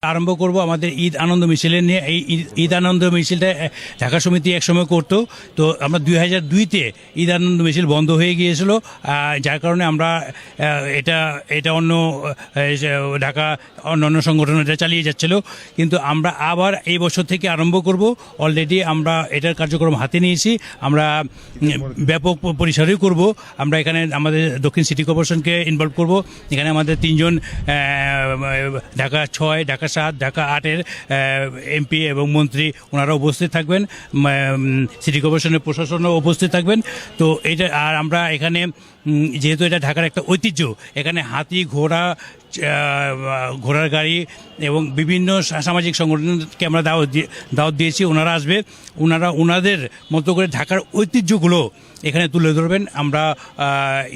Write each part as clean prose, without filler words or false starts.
আরম্ভ করব আমাদের ঈদ আনন্দ মিছিলের নিয়ে। এই ঈদ আনন্দ মিছিলটা ঢাকা সমিতি একসময় করতো, তো আমরা 2002-তে ঈদ আনন্দ মিছিল বন্ধ হয়ে গিয়েছিল, যার কারণে আমরা এটা অন্য ঢাকা অন্যান্য সংগঠন এটা চালিয়ে যাচ্ছিল। কিন্তু আমরা আবার এই বছর থেকে আরম্ভ করব। অলরেডি আমরা এটার কার্যক্রম হাতে নিয়েছি, আমরা ব্যাপক পরিসরেই করব। আমরা এখানে আমাদের দক্ষিণ সিটি কর্পোরেশনকে ইনভলভ করব। এখানে আমাদের 3জন ঢাকা 6, ঢাকা 7, ঢাকা 8-এর এমপি এবং মন্ত্রী ওনারা উপস্থিত থাকবেন, সিটি কর্পোরেশনের প্রশাসনও উপস্থিত থাকবেন। তো এটা আর আমরা এখানে যেহেতু এটা ঢাকার একটা ঐতিহ্য, এখানে হাতি, ঘোড়ার গাড়ি এবং বিভিন্ন সামাজিক সংগঠনকে আমরা দাওয়াত দিয়েছি, ওনারা আসবে। ওনাদের মতো করে ঢাকার ঐতিহ্যগুলো এখানে তুলে ধরবেন। আমরা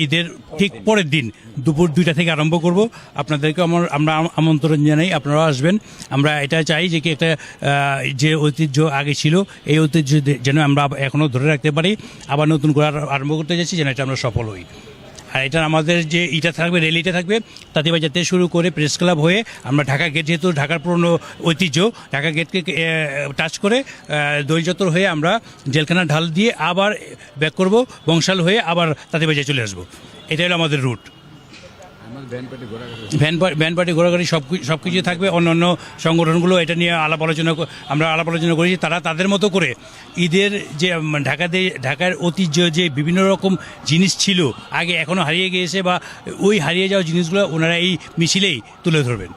ঈদের ঠিক পরের দিন দুপুর 2টা থেকে আরম্ভ করব। আপনাদেরকে আমরা আমন্ত্রণ জানাই, আপনারাও আসবেন। আমরা এটা চাই যে কি একটা যে ঐতিহ্য আগে ছিল, এই ঐতিহ্য যেন আমরা এখনও ধরে রাখতে পারি। আবার নতুন করে আরম্ভ করতে যাচ্ছি, যেন এটা আমরা সফল হই। আর এটা আমাদের যে ইটা থাকবে, রেলিটা থাকবে তাঁতিবাজার থেকে শুরু করে প্রেস ক্লাব হয়ে আমরা ঢাকা গেট, যেহেতু ঢাকার পুরনো ঐতিহ্য, ঢাকা গেটকে টাচ করে দইচত্বর হয়ে আমরা জেলখানা ঢাল দিয়ে আবার ব্যাক করব, বংশাল হয়ে আবার তাঁতিবাজারে চলে আসবো। এটাই হলো আমাদের রুট। ভ্যান পার্টি ঘোরাঘুরি সব কিছু থাকবে। অন্যান্য সংগঠনগুলো এটা নিয়ে আমরা আলাপ আলোচনা করেছি। তারা তাদের মতো করে ঈদের যে ঢাকার ঐতিহ্য যে বিভিন্ন রকম জিনিস ছিল আগে, এখনও হারিয়ে গিয়েছে, বা ওই হারিয়ে যাওয়া জিনিসগুলো ওনারা এই মিছিলেই তুলে ধরবেন।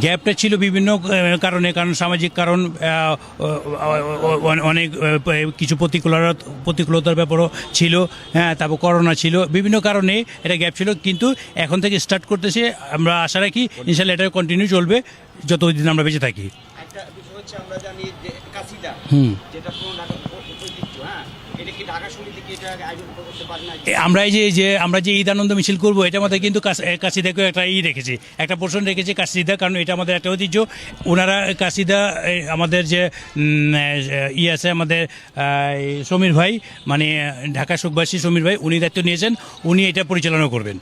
গ্যাপটা ছিল বিভিন্ন কারণ সামাজিক কারণ, অনেক কিছু প্রতিকূলতার ব্যাপারও ছিল, তারপর করোনা ছিল, বিভিন্ন কারণে এটা গ্যাপ ছিল। কিন্তু এখন থেকে স্টার্ট করতেছে, আমরা আশা রাখি ইনশাল্লাহ এটা কন্টিনিউ চলবে যতদিন আমরা বেঁচে থাকি। আমরা যে ঈদ আনন্দ মিছিল করবো, এটার মধ্যে কিন্তু কাশিদাকেও একটা রেখেছি, একটা পোর্শন রেখেছি কাশিদা, কারণ এটা আমাদের একটা ঐতিহ্য। ওনারা কাশিদা আমাদের যে আছে আমাদের সমীর ভাই, মানে ঢাকা সুখবাসী সমীর ভাই, উনি দায়িত্ব নিয়েছেন, উনি এটা পরিচালনা করবেন।